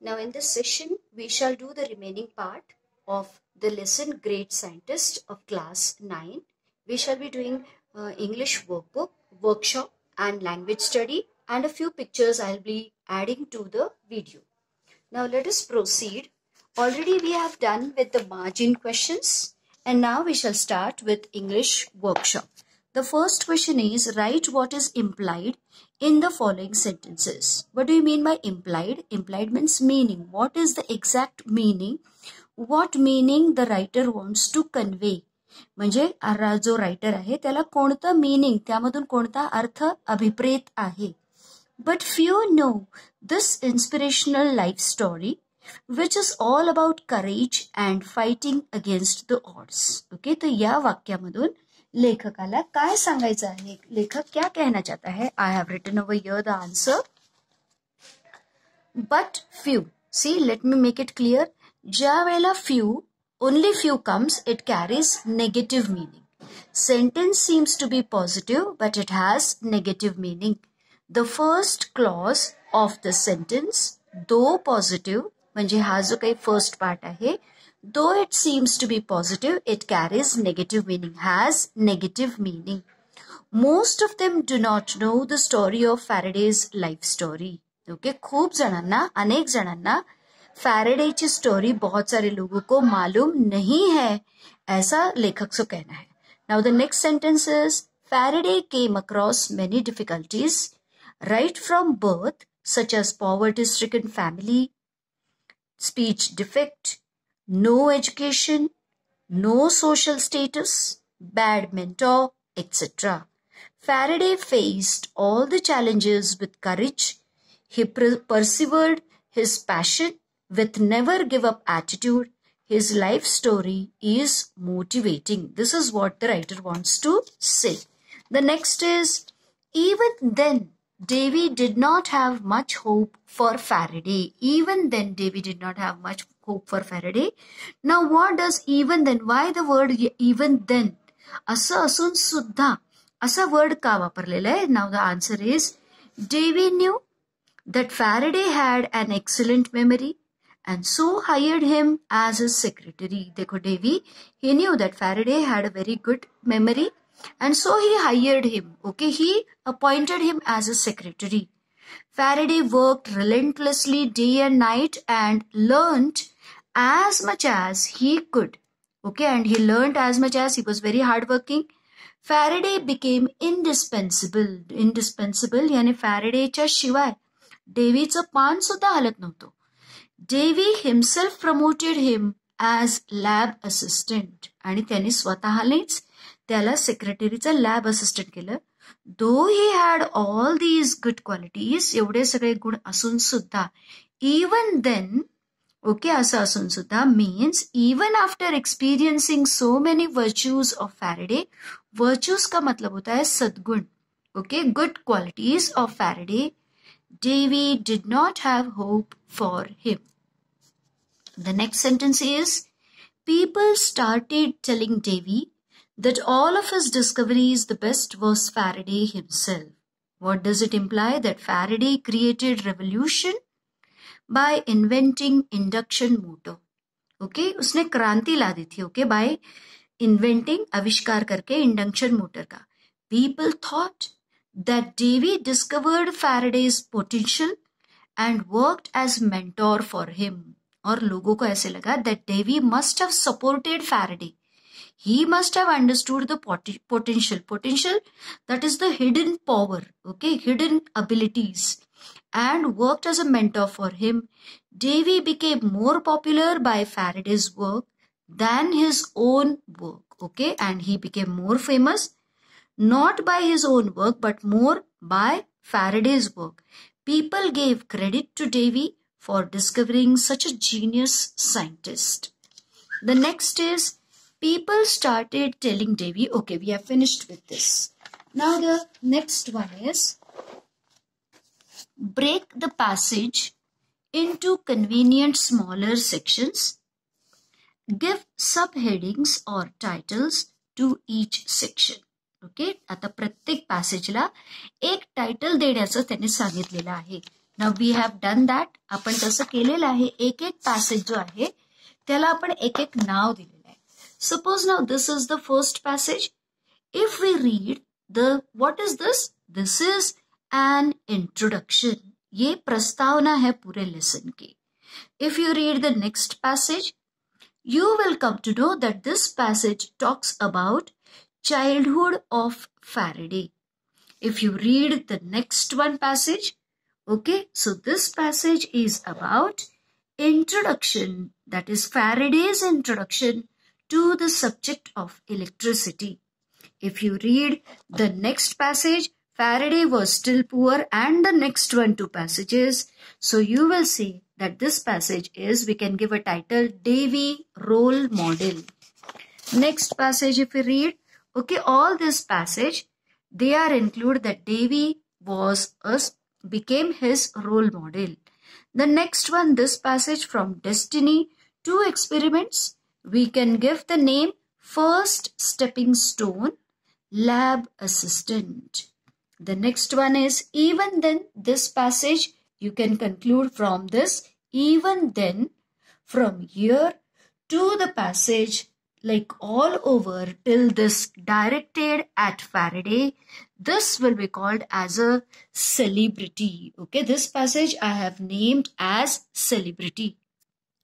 Now in this session, we shall do the remaining part of the lesson Great Scientist of class 9. We shall be doing English workbook, workshop and language study, and a few pictures I'll be adding to the video. Now let us proceed. Already we have done with the margin questions, and now we shall start with English workshop. The first question is, write what is implied in the following sentences. What do you mean by implied? Implied means meaning. What is the exact meaning? What meaning the writer wants to convey? म्हणजे जो writer आहे त्याला कोणतं meaning, त्यामधून कोणता अर्थ अभिप्रेत आहे. But few know this inspirational life story, which is all about courage and fighting against the odds. Okay, तो या वाक्यामधून लेखकाला काय सांगायचं आहे, लेखक क्या कहना चाहता है. I have written over here the answer. But few. See, let me make it clear. ज्या वेळेला few, only few comes, it carries negative meaning. Sentence seems to be positive, but it has negative meaning. The first clause of the sentence, though positive, म्हणजे हा जो काही first part आहे, though it seems to be positive, it carries negative meaning, has negative meaning. Most of them do not know the story of Faraday's life story. Okay, खूप जणांना, अनेक जणांना Faraday की स्टोरी बहुत सारे लोगों को मालूम नहीं है, ऐसा लेखक से कहना है. Now the next sentence is, Faraday came across many difficulties right from birth, such as poverty-stricken family, speech defect, no education, no social status, bad mentor, etc. Faraday faced all the challenges with courage. He persevered his passion with never give up attitude. His life story is motivating. This is what the writer wants to say. The next is, even then, Davy did not have much hope for Faraday. Even then, Davy did not have much hope for Faraday. Now, what does even then? Why the word even then? असं असून सुद्धा असा word का वापरलेला आहे? Now, the answer is, Davy knew that Faraday had an excellent memory and so hired him as his secretary. देखो, Davy, he knew that Faraday had a very good memory, and so he hired him. Okay, he appointed him as a secretary. Faraday worked relentlessly day and night and learned as much as he could. Okay, and he learned as much as he was very hardworking. Faraday became indispensable. Indispensable यानी फॅरेडेच्या शिवाय डेव्हीचं पान सुद्धा हलत नव्हतं. Davy himself promoted him as lab assistant. आणि त्यांनी स्वतःनेच त्याला सेक्रेटरीचा lab assistant केलं. Though he had all these good qualities, एवढे सगळे गुण असून सुद्धा, even then, okay, असं असून सुद्धा means even after experiencing so many virtues of Faraday, virtues का मतलब होता है सद्गुण, okay, good qualities of Faraday, Davy did not have hope for him. The next sentence is, people started telling Davy that all of his discoveries, the best was Faraday himself. What does it imply? That Faraday created revolution by inventing induction motor. Okay, उसने क्रांति ला दी थी. Okay, by inventing, आविष्कार करके induction motor का. People thought that Davy discovered Faraday's potential and worked as mentor for him. और लोगों को ऐसे लगा that Davy must have supported Faraday. He must have understood the potential. Potential, that is the hidden power, okay, hidden abilities, and worked as a mentor for him. Davy became more popular by Faraday's work than his own work, okay, and he became more famous not by his own work but more by Faraday's work. People gave credit to Davy for discovering such a genius scientist. The next is, people started telling Davy, okay, we have finished with this. Now the next one is, break the passage into convenient smaller sections. Give subheadings or titles to each section. Okay, आता प्रत्येक पॅसेजला एक title देण्याचं त्यांनी सांगितलेलं आहे. Now we have done that. आपण तसं केलेलं आहे. एक एक passage जो आहे त्याला आपण एक एक नाव दिलेलं आहे. Suppose now this is the first passage. If we read what is this? This is an introduction. ये प्रस्तावना है पूरे lesson की. If you read the next passage, you will come to know that this passage talks about childhood of Faraday. If you read the next one passage, okay, so this passage is about introduction, that is Faraday's introduction to the subject of electricity. If you read the next passage, Faraday was still poor, and the next one two passages, so you will see that this passage is, we can give a title, Davy Role Model. Next passage if we read, okay, all this passage, they are include that Davy became his role model. The next one, this passage from Destiny to Experiments, we can give the name First Stepping Stone, Lab Assistant. The next one is Even Then. This passage you can conclude from this, even then, from here to the passage, like all over till this directed at Faraday, this will be called as a celebrity. Okay, this passage I have named as celebrity.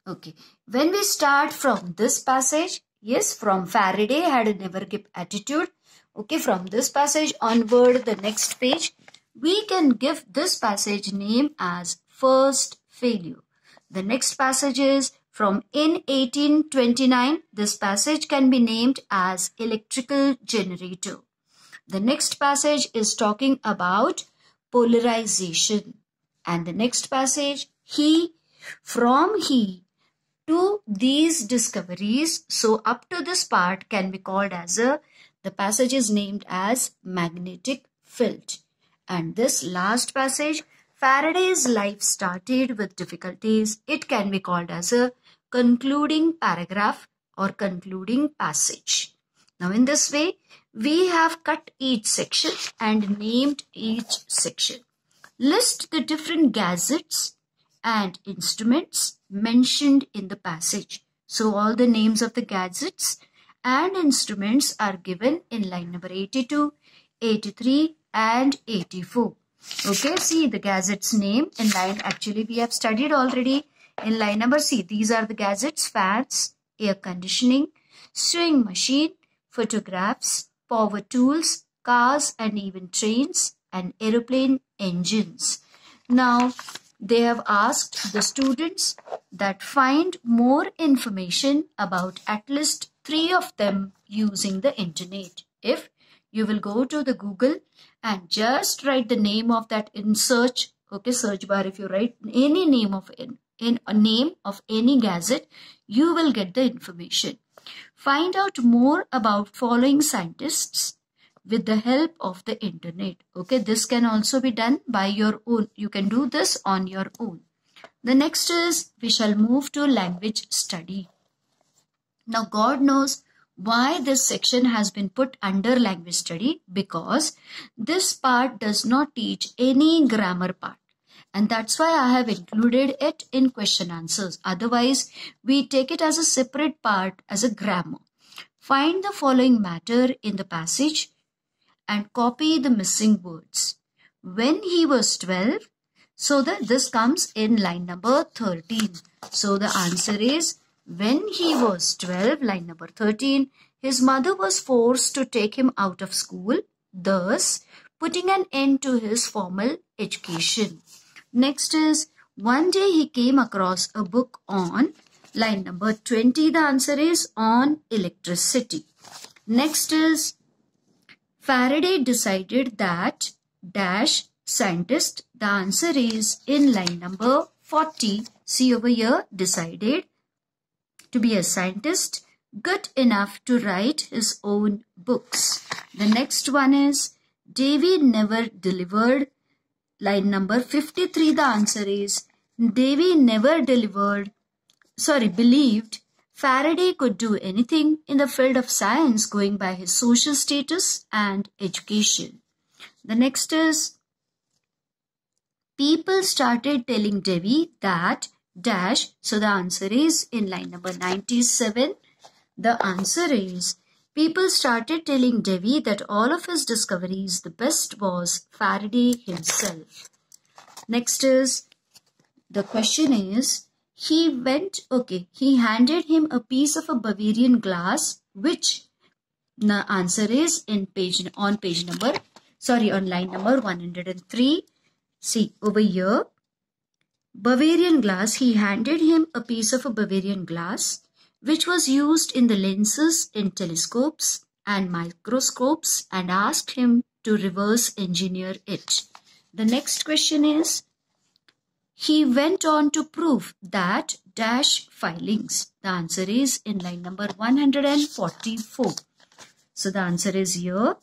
Okay, when we start from this passage, yes, from Faraday had a never give attitude. Okay, from this passage onward, the next page, we can give this passage name as First Failure. The next passage is from in 1829. This passage can be named as Electrical Generator. The next passage is talking about polarization. And the next passage, from he to these discoveries. So up to this part can be called as the passage is named as magnetic field. And this last passage, Faraday's life started with difficulties. It can be called as a concluding paragraph or concluding passage. Now in this way, we have cut each section and named each section. List the different gadgets and instruments mentioned in the passage. So all the names of the gadgets and instruments are given in line number 82, 83 and 84. Okay, see the gadgets name in line, actually we have studied already. In line number C, these are the gadgets: fans, air conditioning, sewing machine, photographs, power tools, cars and even trains, and aeroplane engines. Now they have asked the students that find more information about at least 3 of them using the internet. If you will go to the Google and just write the name of that in search, okay, search bar, if you write any name of a name of any gadget, you will get the information. Find out more about following scientists with the help of the internet. Okay, this can also be done by your own. You can do this on your own. The next is, we shall move to language study. Now God knows why this section has been put under language study, because this part does not teach any grammar part. And that's why I have included it in question answers. Otherwise, we take it as a separate part as a grammar. Find the following matter in the passage and copy the missing words. When he was 12, so that this comes in line number 13. So the answer is, when he was 12, line number 13, his mother was forced to take him out of school, thus putting an end to his formal education. Next is, one day he came across a book on, line number 20, the answer is on electricity. Next is, Faraday decided that dash scientist, the answer is in line number 40. See over here, decided to be a scientist good enough to write his own books. The next one is, Davy never delivered, line number 53, the answer is, Davy never believed Faraday could do anything in the field of science going by his social status and education. The next is, People started telling Devi that dash. So the answer is in line number 97. The answer is people started telling Devi that all of his discoveries, the best was Faraday himself. Next is, the question is, he handed him a piece of a Bavarian glass, which the answer is on line number 103. See over here, Bavarian glass, he handed him a piece of a Bavarian glass, which was used in the lenses in telescopes and microscopes, and asked him to reverse engineer it. The next question is, he went on to prove that dash filings. The answer is in line number 144. So the answer is here.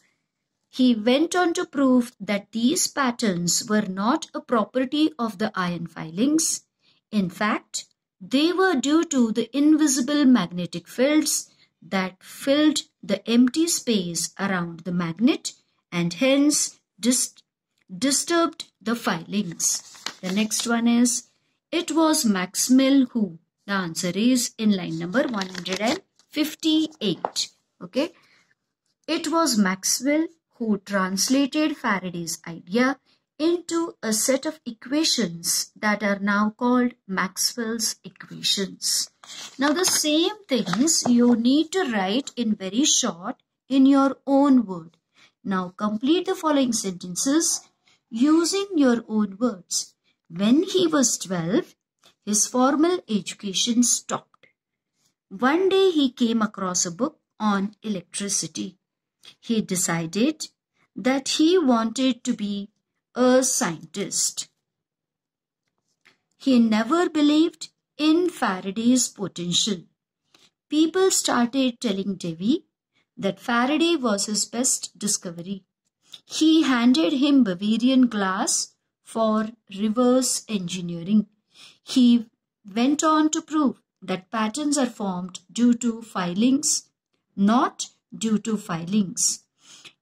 He went on to prove that these patterns were not a property of the iron filings. In fact, they were due to the invisible magnetic fields that filled the empty space around the magnet and hence disturbed the filings. The next one is, it was Maxwell who. The answer is in line number 158. Okay. It was Maxwell who translated Faraday's idea into a set of equations that are now called Maxwell's equations. Now the same things you need to write in very short in your own word. Now complete the following sentences using your own words. When he was 12, his formal education stopped. One day he came across a book on electricity. He decided that he wanted to be a scientist. He never believed in Faraday's potential. People started telling Devi that Faraday was his best discovery. He handed him Bavarian glass for reverse engineering. He went on to prove that patterns are formed due to filings, not due to filings.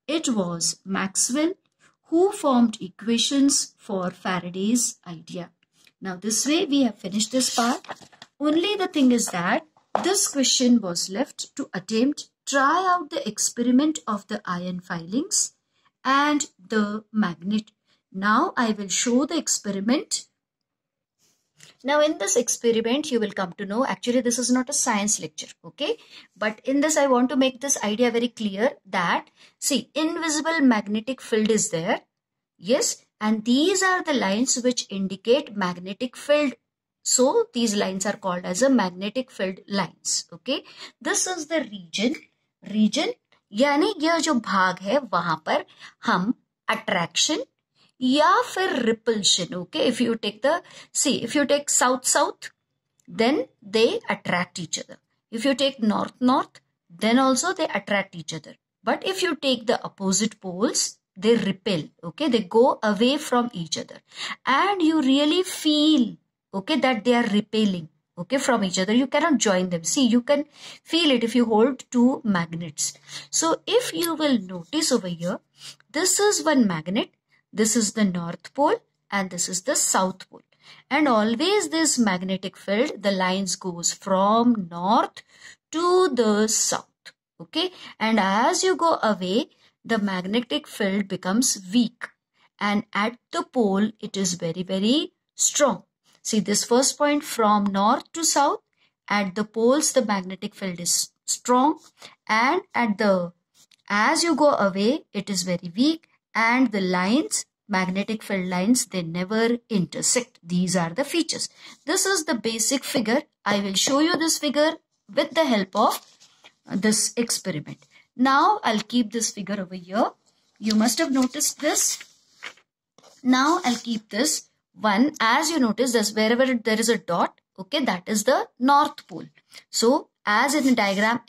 It was Maxwell who formed equations for Faraday's idea. Now this way we have finished this part. Only the thing is that this question was left to try out the experiment of the iron filings and the magnet. Now I will show the experiment. Now in this experiment you will come to know, actually this is not a science lecture, okay? But in this I want to make this idea very clear that, see, invisible magnetic field is there. Yes, and these are the lines which indicate magnetic field. So these lines are called as a magnetic field lines, okay? This is the region यानी यह जो भाग है वहां पर हम attraction या फिर repulsion, okay? If you take south, then they attract each other. If you take north, then also they attract each other. But if you take the opposite poles, they repel, okay? They go away from each other. And you really feel, okay, that they are repelling, okay, from each other. You cannot join them. See, you can feel it if you hold two magnets. So if you will notice over here, this is one magnet. This is the north pole and this is the south pole. And always this magnetic field, the lines goes from north to the south, okay? And as you go away, the magnetic field becomes weak. And at the pole, it is very, very strong. See this first point from north to south, at the poles, the magnetic field is strong. And as you go away, it is very weak. And the lines, magnetic field lines, they never intersect. These are the features. This is the basic figure. I will show you this figure with the help of this experiment. Now I'll keep this figure over here. You must have noticed this. Now I'll keep this one. As you notice, this wherever there is a dot, okay, that is the north pole. So as in the diagram,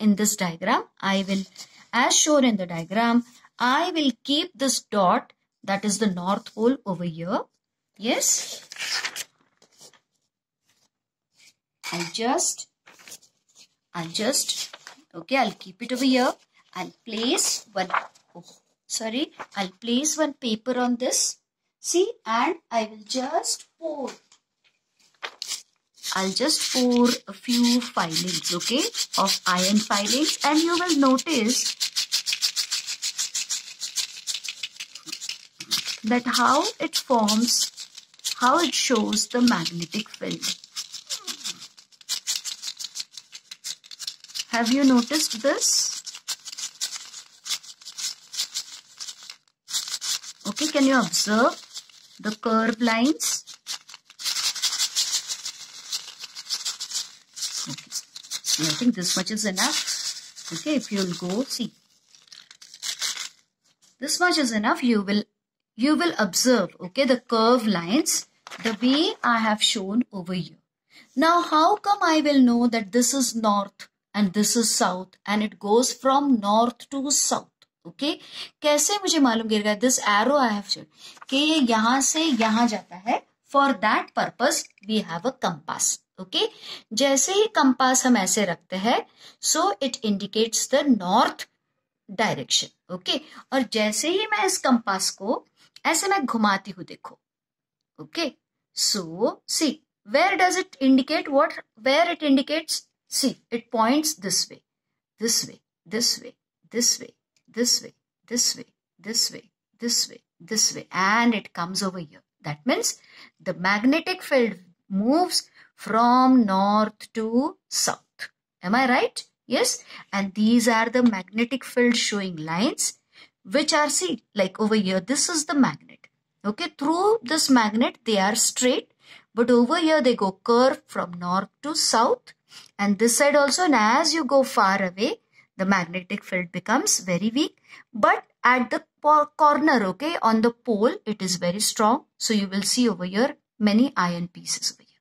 as shown in the diagram, I will keep this dot, that is the north pole, over here. Yes. I'll just, okay, I'll keep it over here. I'll place one paper on this. See, and I will just pour. I'll just pour a few filings, okay, of iron filings, and you will notice that how it forms, how it shows the magnetic field. Have you noticed this? Okay, can you observe the curved lines? Okay, see, I think this much is enough. Okay, if you'll go, see. This much is enough. You will observe, okay, the curved lines the way I have shown over here. Now, how come I will know that this is north and this is south and it goes from north to south? Okay, कैसे मुझे मालूम गिरेगा? This arrow I have shown कि ये यहाँ से यहाँ जाता है. For that purpose we have a compass. Okay, जैसे ही compass हम ऐसे रखते हैं, so it indicates the north direction. Okay, और जैसे ही मैं इस compass को ऐसे मैं घुमाती हूँ, देखो. Okay, so see, where does it indicate? Where it indicates? See, it points this way, this way, this way, this way, this way, this way, this way, this way, this way, and it comes over here. That means the magnetic field moves from north to south. Am I right? Yes. And these are the magnetic field showing lines, which are, see, like over here, this is the magnet. Okay, through this magnet, they are straight, but over here they go curved from north to south, and this side also, and as you go far away, the magnetic field becomes very weak, but at the corner, okay, on the pole, it is very strong. So you will see over here many iron pieces over here.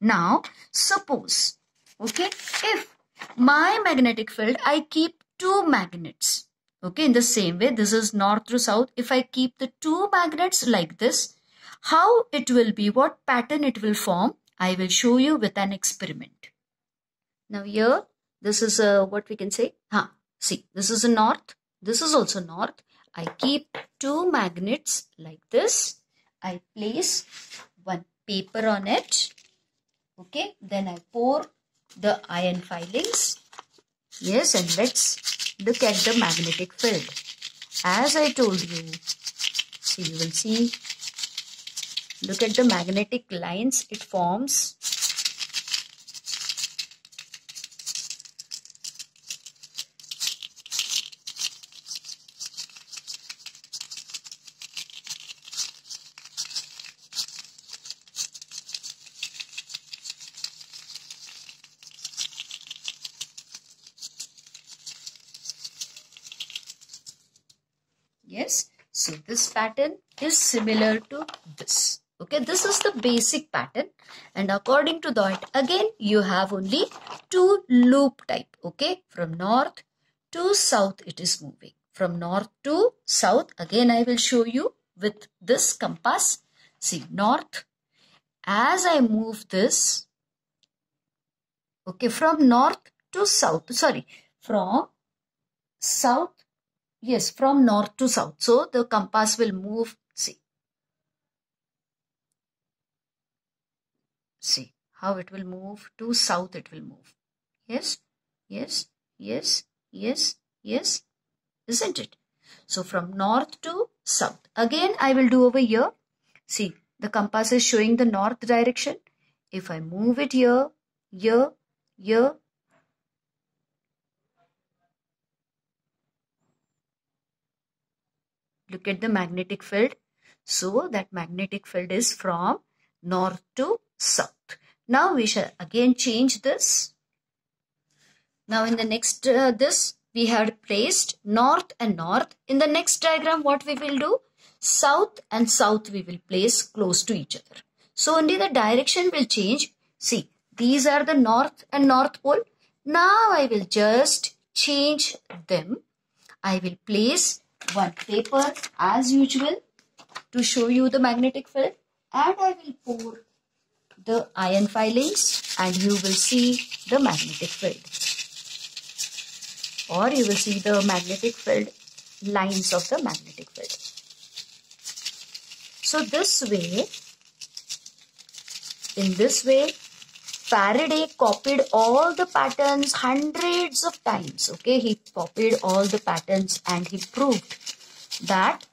Now, suppose, okay, if my magnetic field, I keep two magnets, okay, in the same way, this is north to south. If I keep the two magnets like this, how it will be, what pattern it will form, I will show you with an experiment. Now here, this is what we can say. See, this is a north. This is also north. I keep two magnets like this. I place one paper on it. Okay, then I pour the iron filings. Yes, and let's look at the magnetic field. As I told you, see, you will see, look at the magnetic lines it forms. Yes, so this pattern is similar to this. Okay, this is the basic pattern, and according to that, again you have only two loop type. Okay, from north to south it is moving. From north to south, again I will show you with this compass. See, north, as I move this, okay, from north to south, sorry, from south, yes, from north to south. So the compass will move, see how it will move to south, it will move. Yes, yes, yes, yes, yes, isn't it? So from north to south. Again, I will do over here. See, the compass is showing the north direction. If I move it here, here, here, look at the magnetic field. So that magnetic field is from north to south. Now we shall again change this. Now in the next this we have placed north and north. In the next diagram, what we will do? South and south we will place close to each other. So only the direction will change. See, these are the north and north pole. Now I will just change them. I will place one paper as usual to show you the magnetic field, and I will pour the iron filings, and you will see the magnetic field, or you will see the magnetic field, lines of the magnetic field. So in this way, Faraday copied all the patterns hundreds of times. Okay, he copied all the patterns and he proved that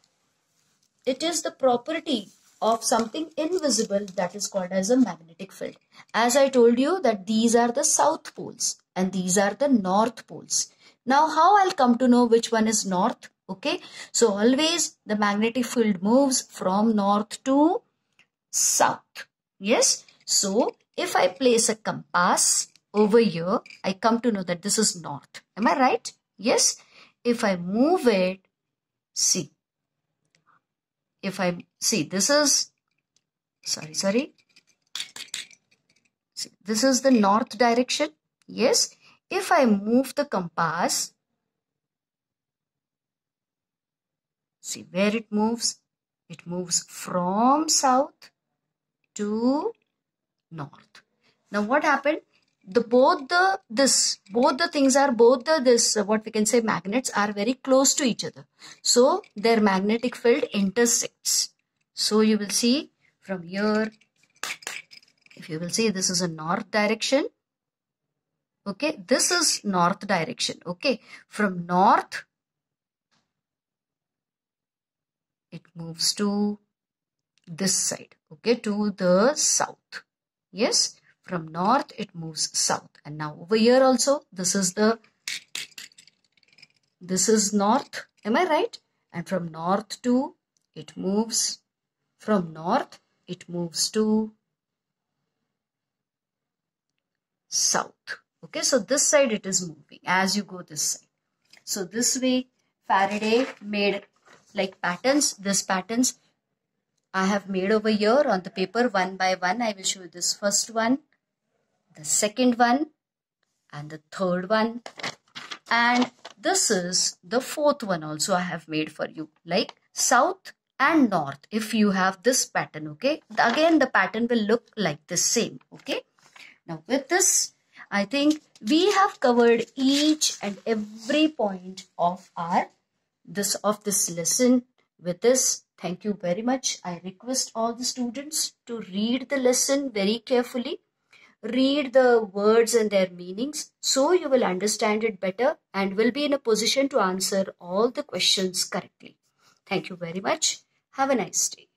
it is the property of something invisible that is called as a magnetic field. As I told you that these are the south poles and these are the north poles. Now how I'll come to know which one is north? Okay, so always the magnetic field moves from north to south. Yes, so if I place a compass over here, I come to know that this is north. Am I right? Yes. If I move it, see. If I see, this is, sorry. See, this is the north direction. Yes. If I move the compass, see where it moves. It moves from south to north. Now what happened? Both the what we can say magnets are very close to each other. So their magnetic field intersects. So you will see from here, if you will see, this is a north direction. Okay, this is north direction. Okay, from north, it moves to this side. Okay, to the south. Yes, from north it moves south. And now over here also, this is north. Am I right? And from north to, it moves, from north it moves to south. Okay, so this side it is moving as you go this side. So this way Faraday made like patterns. These patterns I have made over here on the paper one by one. I will show you this first one, the second one, and the third one. And this is the fourth one also I have made for you, like south and north. If you have this pattern, okay, again the pattern will look like the same. Okay, now with this, I think we have covered each and every point of this lesson. With this, thank you very much. I request all the students to read the lesson very carefully. Read the words and their meanings so you will understand it better and will be in a position to answer all the questions correctly. Thank you very much. Have a nice day.